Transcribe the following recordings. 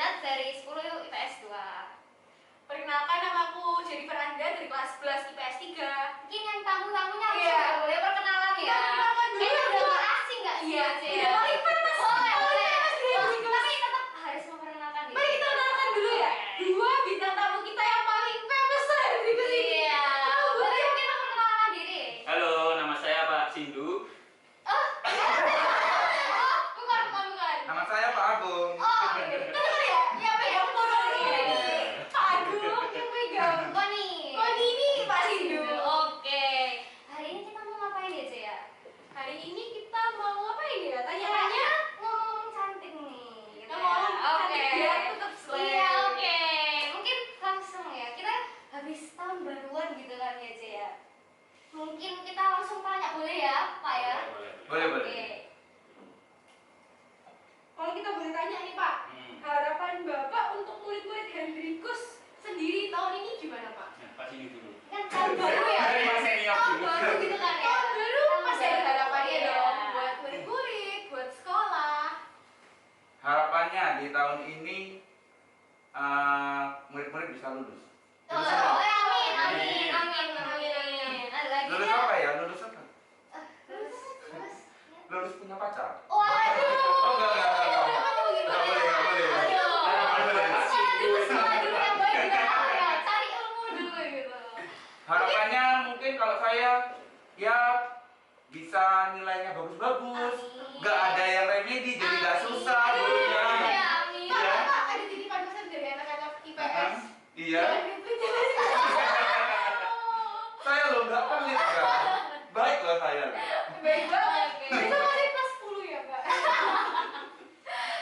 Aminat dari 10 IPS 2. Perkenalkan, nama aku Jennifer Anda dari kelas 11 IPS 3. Mungkin yang tamu-tamunya harus Iya. boleh perkenalan ya. Perkenalan dulu. Kayaknya udah asing nggak sih? Iya, Ci? udah paling famous. Boleh, boleh. Mas, Tapi tetap harus memperkenalkan diri. Mari kita kenalkan dulu ya. Oke. Dua bintang tamu kita yang paling famous dari sini. Iya. Boleh mungkin memperkenalkan diri. Halo, nama saya Pak Sindu. Oh, bukan. Nama saya Pak Agung. Oh, Bener ya? Ya pegang foto ini. Pak Agung yang pegang. Koni. Koni ini Pak Sindu. Oke. Hari ini kita mau ngapain ya, Ce ya? Hari ini kita mau ngapain ya? Tanya-tanya. Tanya ngomong cantik nih. Gitu Ngomong ya. cantik Oke. biar tetap slay. Iya, oke. Mungkin langsung ya. Kita habis tahun baruan gitu kan ya, Ce ya. Mungkin kita langsung tanya boleh ya, Pak ya? Boleh, boleh. Oke. Kalau kita boleh tanya nih Pak, harapan Bapak untuk murid-murid Hendrikus sendiri tahun ini gimana Pak? Nah, Pak Sindu dulu. Kan tahun baru ya. Dari Mas Senior Tahun dulu. baru gitu kan ya. Tahun baru pasti ada harapannya Iya. dong buat murid-murid, buat sekolah. Harapannya di tahun ini murid-murid bisa lulus. Oh, Lulus semua. amin. Ada lagi Lulus ya? apa ya? Lulus apa? Terus. Lulus punya pacar. Waduh. Oh, enggak. Enggak boleh, enggak boleh. Sekolah dulu yang baik juga ya. Cari ilmu dulu gitu. Harapannya mungkin kalau saya ya bisa nilainya bagus-bagus. Amin. Enggak ada yang remedi jadi enggak susah dulunya. Iya, amin. Pak, ada titipan pesan dari anak-anak IPS. Iya. Jangan dipelajari. Saya loh enggak pelit kan. Baik loh saya. Baik banget. Oke. Besok masih kelas 10 ya Pak?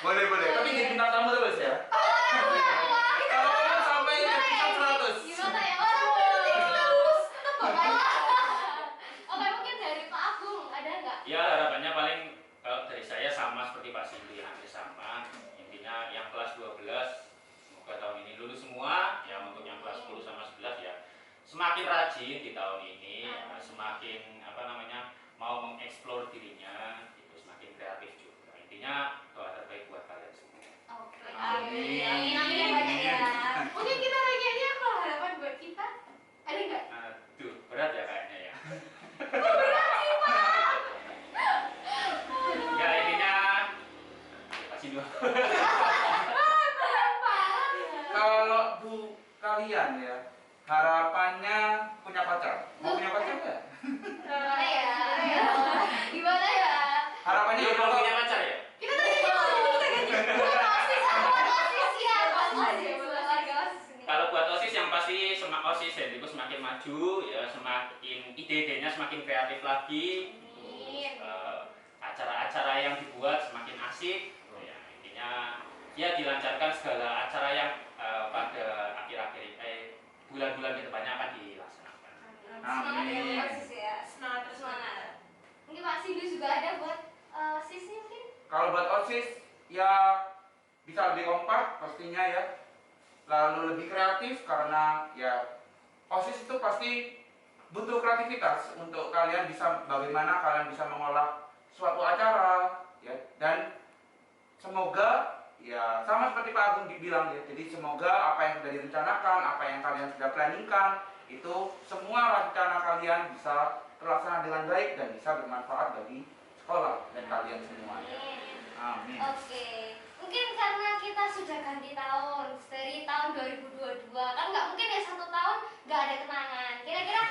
Boleh. Tapi jadi bintang tamu terus ya. Kalau kamu sampai episode 100. Gimana ya? Oke, mungkin dari Pak Agung ada nggak? Ya, harapannya paling kalau dari saya sama seperti Pak Sindu ya, hampir sama. Intinya yang kelas 12 semoga tahun ini lulus semua. Ya, untuk yang kelas 10 sama 11 ya semakin rajin di tahun ini, ya, semakin mau mengeksplor dirinya, itu semakin kreatif juga. Intinya doa terbaik buat kalian semua. Oke. Amin. Amin yang banyak ya. Mungkin kita nanya kalau harapan buat kita ada nggak? Aduh, berat ya kayaknya ya. Ya intinya Pak Sindu. Kalau Bu kalian ya, harapannya punya pacar. Mau punya pacar nggak? Gimana ya? Gimana ya? Harapannya Belum kalau punya pacar ya? Kita tanya kita ganti. Buat OSIS, buat OSIS ya, buat OSIS, Buat buat OSIS. warga OSIS ini. Kalau buat OSIS yang pasti OSIS itu semakin maju ya, semakin ide-idenya semakin kreatif lagi. Amin. Acara-acara yang dibuat semakin asik. Ya, intinya ya dilancarkan segala acara yang pada akhir-akhir bulan-bulan kedepannya akan dilaksanakan. Semangat ya Amin. buat OSIS ya. Semangat terus Semangat. Mungkin Pak Sindu juga ada buat OSIS nih mungkin? kalau buat OSIS ya bisa lebih kompak pastinya ya. Lalu lebih kreatif karena ya OSIS itu pasti butuh kreativitas untuk kalian bisa bagaimana kalian bisa mengolah suatu acara ya, dan semoga ya sama seperti Pak Agung dibilang ya, jadi semoga apa yang sudah direncanakan, apa yang kalian sudah planningkan itu semua rencana kalian bisa terlaksana dengan baik dan bisa bermanfaat bagi sekolah dan kalian semuanya. Amin. Oke, mungkin karena kita sudah ganti tahun dari tahun 2022 kan nggak mungkin ya 1 tahun nggak ada kenangan. Kira-kira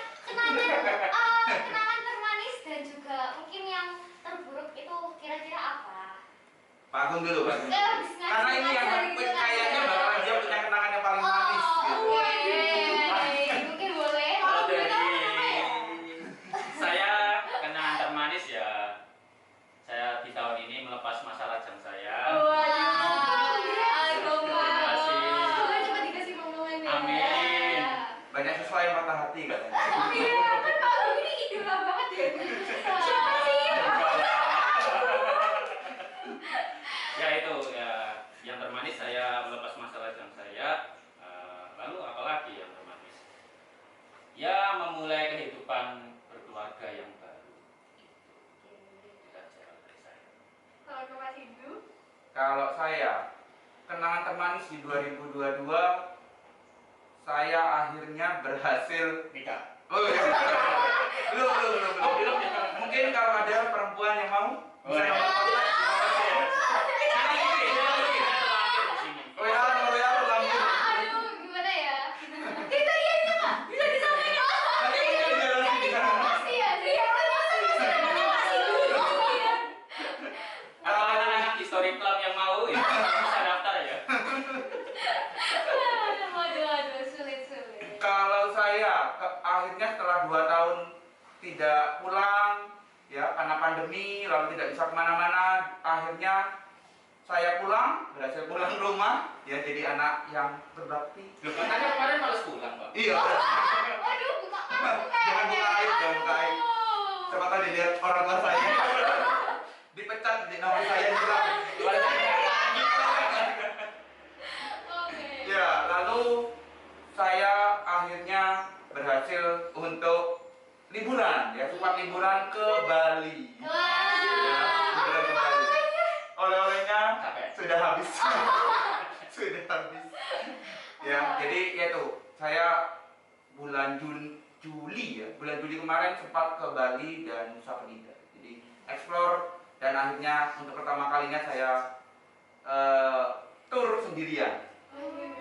kenangan termanis dan juga mungkin yang terburuk itu kira-kira apa? Pak Agung dulu, Pak Agung. Habis ngaji Karena ini yang ngajar gitu kan kayaknya ya. bakalan dia punya kenangan yang paling manis gitu. Oke, mungkin boleh. Kalau Kalau boleh tahu dari kenapa ya? saya kenangan termanis ya, saya di tahun ini melepas masa lajang saya. Terima kasih. Semoga cepat dikasih momongan ya. Amin. Banyak siswa yang patah hati katanya. Iya, kan Pak Agung ini idola banget ya. Siapa sih? Ya itu ya, yang termanis kenangan termanis di 2022, saya akhirnya berhasil Nikah. Oh iya. Belum. Mungkin kalau ada perempuan yang mau bisa nomor kontak. Oh ya, nomor WA terlampir. Aduh, gimana ya? Kriterianya Kak, bisa disampaikan. Nanti mungkin dijelasin di sana. Pasti ya, pasti dulu. Kalau anak-anak history club yang mau ya bisa daftar ya. Waduh, sulit. Kalau saya akhirnya setelah 2 tahun tidak pulang ya karena pandemi lalu tidak bisa kemana-mana, akhirnya saya berhasil pulang rumah ya, jadi anak yang berbakti. Loh, katanya kemarin males pulang, Pak. Iya. Waduh, buka kartu Jangan buka aib, kayaknya. jangan buka aib. Siapa tahu dilihat orang tua saya. Dipecat di nama saya juga. Oke. Ya, lalu saya akhirnya berhasil untuk liburan ya, sempat liburan ke Bali. Ya, Wah. liburan ke Bali. Oleh-olehnya Capek. sudah habis. Sudah habis. Ya, jadi ya tuh, saya bulan Juli kemarin sempat ke Bali dan Nusa Penida. Jadi explore, dan akhirnya untuk pertama kalinya saya tur sendirian.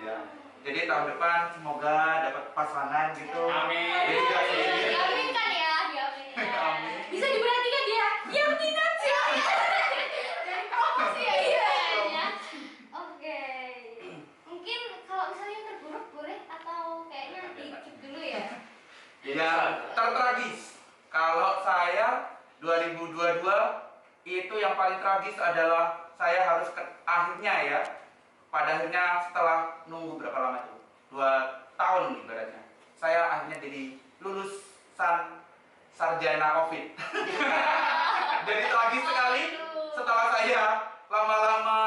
Ya. Jadi tahun depan semoga dapat pasangan gitu. Amin. Jadi nggak sendiri. Diaminkan ya, diaminkan. Amin. Bisa diperhatikan dia yang minat sih. Dari promosi ya iya. Ya. Oke. Mungkin kalau misalnya yang terburuk boleh atau kayaknya dikit dulu ya. Ya, tertragis. Kalau saya 2022 itu yang paling tragis adalah saya harus akhirnya ya, pada akhirnya setelah nunggu berapa lama itu? 2 tahun ibaratnya. Saya akhirnya jadi lulusan sarjana COVID. Jadi tragis sekali setelah saya lama-lama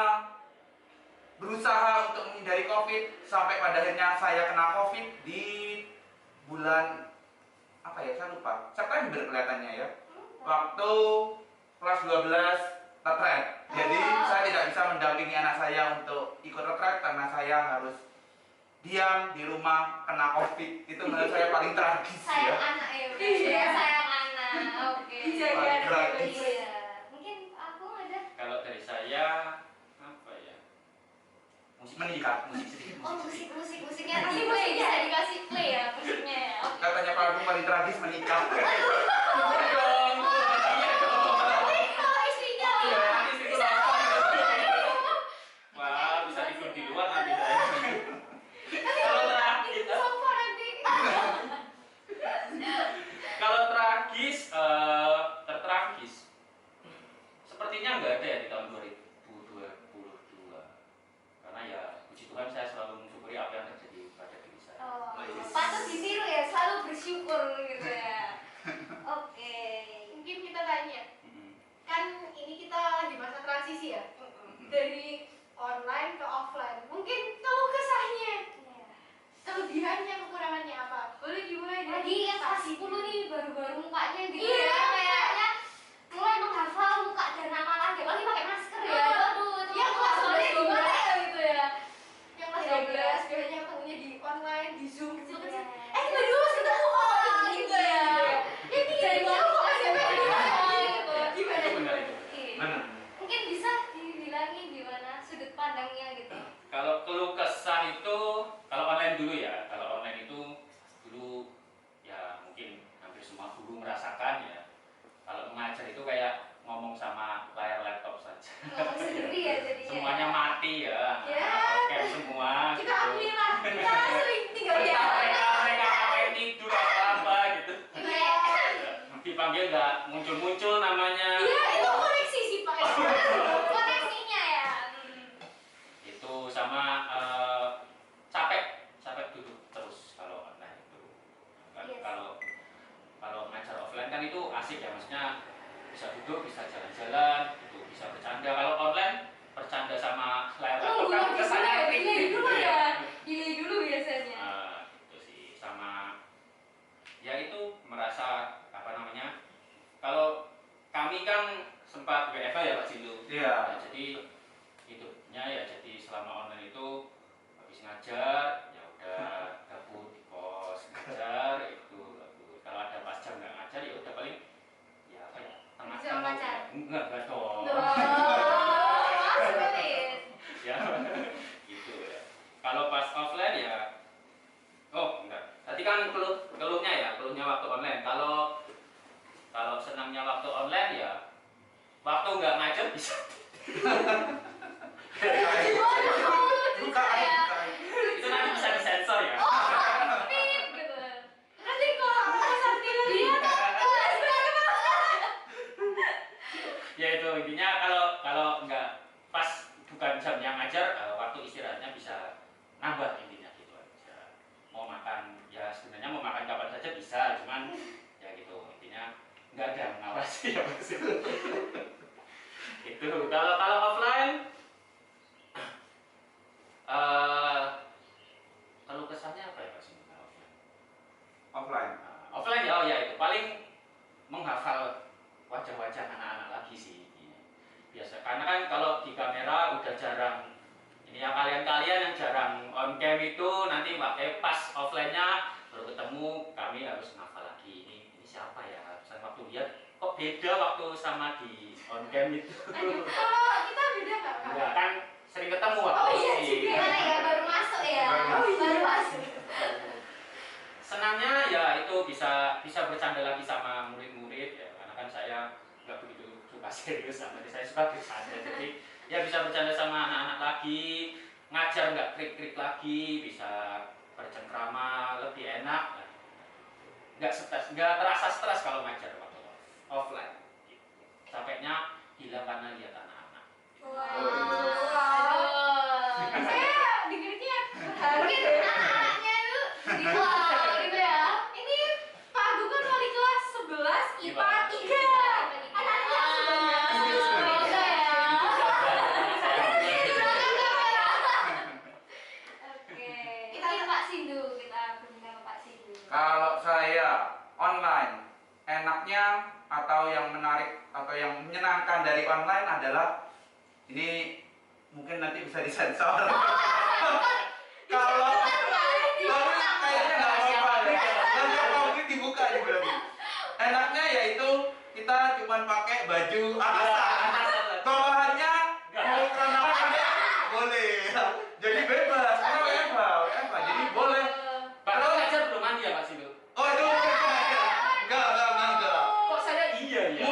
berusaha untuk menghindari COVID, sampai pada akhirnya saya kena COVID di bulan apa ya, saya lupa, September kelihatannya ya, waktu kelas 12 retret. Jadi saya tidak bisa mendampingi anak saya untuk ikut retret karena saya harus diam di rumah kena COVID. Itu menurut saya paling tragis Sayang ya. anak ya, udah Iya. ya, sayang anak. Oke. Dijaga Paling anak tragis. Iya. Mungkin aku ada. Kalau dari saya apa ya? Musik Menikah. musik sedikit. Oh, Musik. musiknya di play, bisa dikasih play ya musiknya ya. Oke. Katanya Pak Agung paling tragis menikah. Iya dong. Iya dong. Kalau istrinya Iya, nanti situ nonton. Wah, bisa tidur di luar nanti saya. Kalau terakhir, sofa nanti. kalau tragis, tertragis, sepertinya nggak ada ya di tahun 2022. Karena ya puji Tuhan saya selalu mensyukuri apa yang terjadi pada diri saya. Oh, patut ditiru ya, selalu bersyukur gitu ya. Oke. Mungkin kita tanya, Mm-mm. kan ini kita lagi masa transisi ya, dari online ke offline. Mungkin keluh kesahnya, Iya. kelebihannya, kekurangannya apa? Boleh dimulai dari Lagi yang kelas Tasya. 10 nih baru-baru mukanya gitu Iya. ya, kayaknya mulai menghafal muka dan nama lagi, apalagi pakai masker ya. Aduh, itu Yang kelas soalnya 12 gimana gitu ya. Yang kelas Iya, 12 biasanya ketemunya di online, di Zoom kecil-kecil. Iya. Tiba-tiba ketemu oh, gitu ya. Ini dari baru kok SMP Iya, gitu. Iya, Gimana itu benar gimana? itu. Oke. Mana? Mungkin bisa dibilangin gimana sudut pandangnya gitu. Kalau keluh kesah itu, kalau online dulu ya, kalau online itu dulu ya mungkin hampir semua guru merasakan ya. Kalau mengajar itu kayak ngomong sama layar laptop saja. Oh, sendiri ya jadinya. Semuanya mati ya, Ya. oke semua. Kita ambil lah, kita sering tinggal di Mereka ngapain tidur apa gitu. Iya. Dipanggil nggak muncul namanya. Iya, itu koneksi sih Pak. Koneksinya ya. Itu sama capek duduk terus kalau online itu. Kan Yes. kalau ngajar offline kan itu asik ya, maksudnya bisa duduk, bisa jalan-jalan, itu bisa bercanda. Kalau online bercanda sama layar laptop kan kesannya delay gitu dulu ya. ya. Delay dulu biasanya. Itu sih, sama ya itu merasa apa namanya, kalau kami kan sempat WFH ya Pak Sindu. Iya. Nah, jadi hidupnya ya jadi selama online kan keluhnya ya, keluhnya waktu online. Kalau senangnya waktu online ya waktu nggak ngajar bisa. Bukaan. Itu nanti bisa disensor ya. Pip gitu. Nanti kalau Sakti lihat Ya itu intinya kalau nggak pas bukan jamnya ngajar, waktu istirahatnya bisa nambah intinya gitu aja. Mau makan ya sebenarnya mau makan kapan saja bisa, cuman ya gitu intinya nggak ada yang ngawasi ya Mas. Itu kalau offline kalau kesannya apa ya Mas? Offline. Offline ya, oh ya itu paling menghafal wajah-wajah anak-anak lagi sih. Biasa karena kan kalau di kamera udah jarang ini ya, kalian yang jarang on cam itu nanti pakai pas offline-nya baru ketemu kami harus ngafal lagi ini siapa ya, misalnya waktu lihat kok beda waktu sama di on cam itu. kalau kita beda nggak Kak? Enggak kan sering ketemu waktu Oh iya di juga. Gimana ya, baru masuk ya? Baru Baru masuk. senangnya ya itu bisa bercanda lagi sama murid-murid ya, karena kan saya nggak begitu suka serius sama dia, saya suka bercanda, jadi ya bisa bercanda sama anak-anak lagi, ngajar nggak krik-krik lagi, bisa bercengkrama lebih enak, nggak stres, nggak terasa stres kalau ngajar waktu offline, capeknya hilang karena lihat anak-anak. Wow. Saya dengernya Mungkin anak-anaknya itu di wow gitu ya. ini Pak Agung kan wali kelas 11 IPA 3. Anak-anaknya sebanyak. Semoga ya. Di belakang kamera. Oke. Mungkin Pak Sindu, kita berundang Pak Sindu. Kalau saya online, enaknya atau yang menarik atau yang menyenangkan dari online adalah ini mungkin nanti bisa disensor. Kalau kayaknya nggak apa-apa deh. Nanti kalau mungkin dibuka nih berarti. Enaknya yaitu kita cuma pakai baju atasan, bawahannya mau karena boleh. Jadi bebas, karena WFH, jadi boleh. Bahkan ngajar belum mandi ya Pak Sindu? Oh itu enggak. Kok saya iya ya?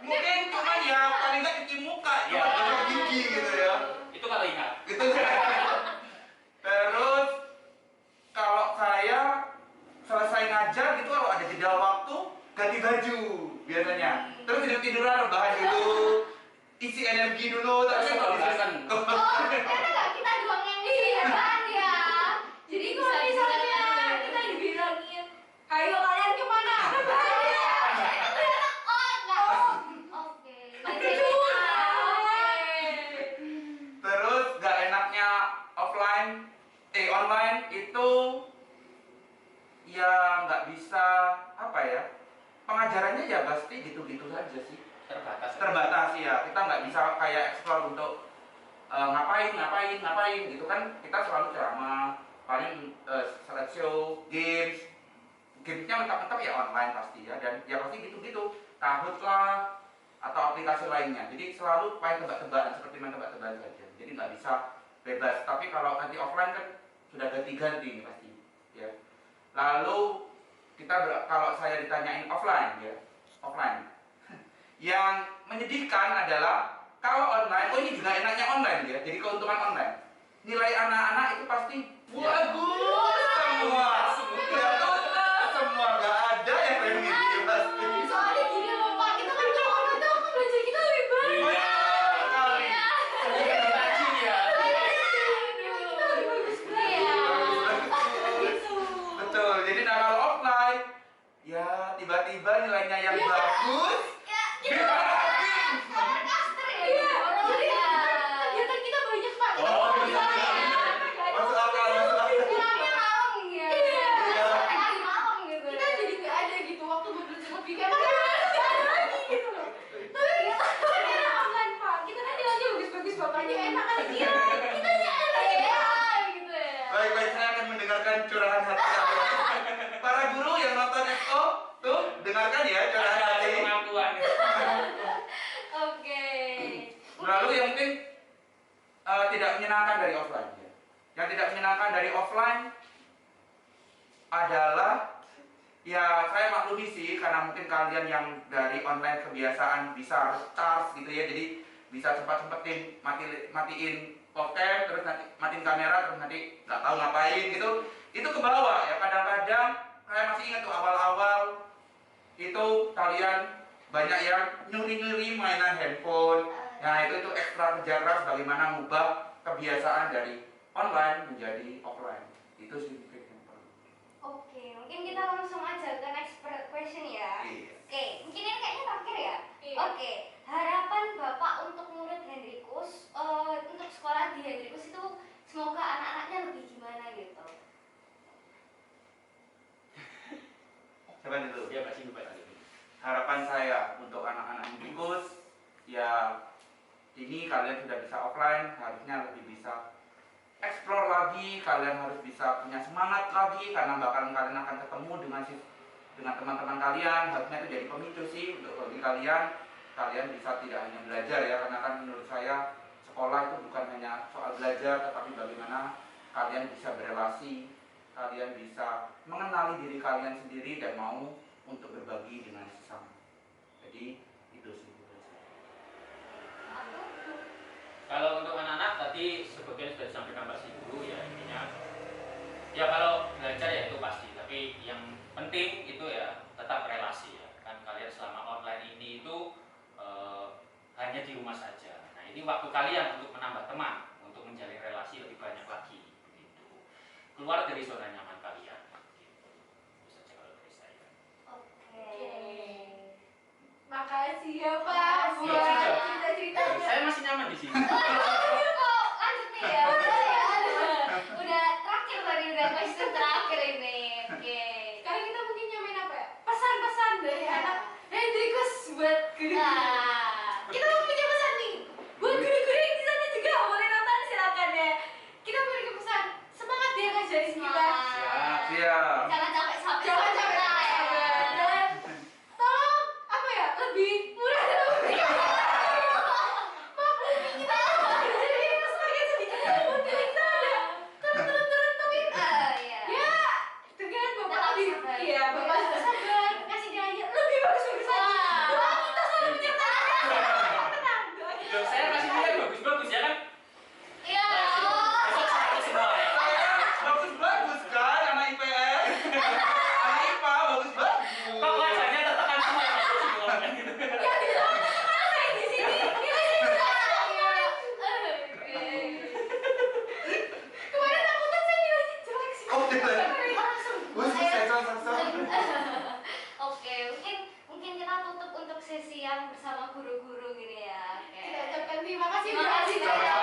Mungkin cuma ya paling nggak cuci muka, Ya. gosok gigi gitu ya. Itu kalau ingat. Itu. Terus kalau saya selesai ngajar gitu kalau ada jeda waktu ganti baju biasanya. Terus tidur-tiduran rebahan dulu, isi energi dulu. Tapi Terus kalau kebablasan. Oh, ternyata nggak kita doang yang hebat ya. Jadi kalau misalnya kita dibilangin, ayo kalian kemana? Bahaya. Itu ternyata enggak. Oke. Terus nggak enaknya online itu ya nggak bisa apa ya, pengajarannya ya pasti gitu-gitu saja sih, terbatas ya, kita nggak bisa kayak explore untuk ngapain gitu kan, kita selalu ceramah paling slideshow, gamesnya mentap-mentap ya online pasti ya, dan ya pasti gitu-gitu, Kahoot lah atau aplikasi lainnya, jadi selalu main tebak-tebakan, seperti main tebak-tebakan saja, jadi nggak bisa bebas. Tapi kalau nanti offline kan sudah ganti-ganti pasti ya. Lalu kalau saya ditanyain offline yang menyedihkan adalah kalau online, oh ini juga enaknya online ya, jadi keuntungan online, nilai anak-anak itu pasti bagus semua, semua nggak ada yang remedi pasti. Soalnya gini loh Pak, kita kan kalau online itu kan belajar kita lebih baik. Benar sekali. Rajin ya. Kita lebih bagus gitu. Betul. Jadi kalau offline ya tiba-tiba nilainya yang bagus, Iya, jadi kegiatan kita banyak Pak. Kita Oh, mau iya. masuk akal. Pulangnya malam ya. Iya. Sampai hari malam gitu. Kita jadi nggak ada gitu waktu buat belajar lebih kayak mana nggak ada lagi gitu loh. Tapi karena online Pak, kita kan nilainya bagus-bagus bapaknya enak kan kita enak Iya, gitu ya. Baik-baik, saya akan mendengarkan curahan hati kalian. Para guru yang nonton FO, tuh dengarkan ya curahan Ada hati. pengakuan. Oke. Lalu yang mungkin tidak menyenangkan dari offline ya. Yang tidak menyenangkan dari offline adalah ya saya maklumi sih karena mungkin kalian yang dari online kebiasaan bisa charge gitu ya, jadi bisa sempat-sempetin matiin webcam, terus nanti matiin kamera, terus nanti nggak tahu ngapain gitu, itu ke bawah ya. Kadang-kadang saya masih ingat tuh awal-awal itu kalian banyak yang nyuri-nyuri mainan handphone. Nah itu ekstra kerja keras bagaimana mengubah kebiasaan dari online menjadi offline. Itu sih mungkin yang perlu. Oke, mungkin kita langsung aja ke next question ya. Iya. Oke, mungkin ini kayaknya terakhir ya. Iya. Oke, harapan Bapak untuk murid Hendrikus, untuk sekolah di Hendrikus itu semoga anak-anaknya lebih gimana gitu. Siapa dulu? Dia pasti lupa tadi. Harapan saya untuk anak-anak Hendrikus ya ini kalian sudah bisa offline, harusnya lebih bisa explore lagi, kalian harus bisa punya semangat lagi karena bakalan kalian akan ketemu dengan teman-teman kalian. Harusnya itu jadi pemicu sih untuk bagi kalian bisa tidak hanya belajar ya, karena kan menurut saya sekolah itu bukan hanya soal belajar, tetapi bagaimana kalian bisa berelasi, kalian bisa mengenali diri kalian sendiri dan mau untuk berbagi dengan sesama. Jadi itu sih. Kalau untuk anak-anak tadi sebagian sudah disampaikan Pak Guru ya, intinya ya kalau belajar ya itu pasti, tapi yang penting itu ya tetap relasi ya. Kan kalian selama online ini itu hanya di rumah saja. Nah ini waktu kalian untuk menambah teman, untuk menjalin relasi lebih banyak lagi, begitu. Keluar dari zona nyaman kalian. Gitu. Itu saja kalau dari saya. Oke. Makasih ya Pak Makasih. buat Sudah. cerita-ceritanya. Saya masih nyaman di sini. Kok lanjut nih ya? Udah ya, udah terakhir tadi, udah question terakhir ini. Oke. Sekarang kita mungkin nyamain apa ya? Pesan-pesan dari anak Hendrikus buat guru. Nah, Kita mau punya pesan nih buat guru-guru yang di sana juga, boleh nonton silakan ya. Kita beri pesan semangat ya ngajarin kita. Siap. jangan capek-capek. Jangan capek ya. dan tolong apa ya, lebih murah dan lebih maklumi kita. Jadi kita semakin sedikit model kita ada turun-turun tapi Iya. ya dengan bapak Tetap lebih sabar. iya bapak sabar kasih dia aja lebih bagus lagi. Wah. Doa kita selalu menyertai. Tenang doa kita. Loh, saya masih lihat bagus-bagus ya kan? Iya. Besok saya semua ya. Bagus-bagus kan anak IPS. Anak IPA bagus-bagus. Kok wajahnya tertekan semua ya? Gitu. Ya di sana kan kayak di sini kita sih juga. Kemarin aku kan saya bilangnya jelek sih. Oh, jelek. Langsung. Sensor. Oke, mungkin kita tutup untuk sesi yang bersama guru-guru gini ya. Oke. Kita ucapkan terima kasih Terima buat kasih kita. banyak.